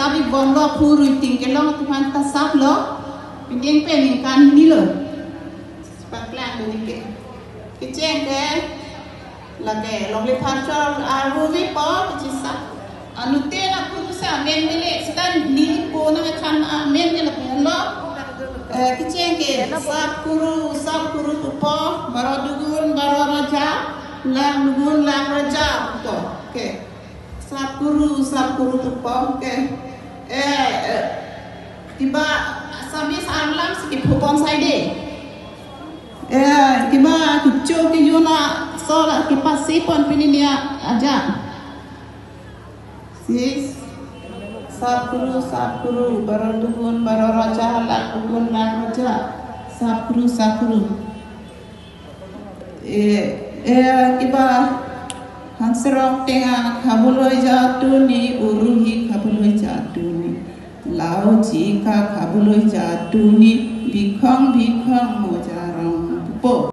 sabi bondo puru tingkelong Tuhan tasap lo pinding pening kan ni lo sepaklan do ni ke ceng ke lage long le pastor aru vi po jisa anu te na puru sa men mele sedan ni po na kan men ni la lo ke ceng ke sap kuru tu po barodugun baroraja lang dugun lang raja to ke sap kuru tu po ke tiba sabi sa alam sikit hupon side tiba kucu ke yuna so la kipasipon pininia aja sis sap kuru barodugun baroraja lang dugun lang raja sap kuru tiba Hanserok tengah kabuloi jatuni uruhi kabuloi jatuni lau jika kabuloi jatuni bikong mojarang po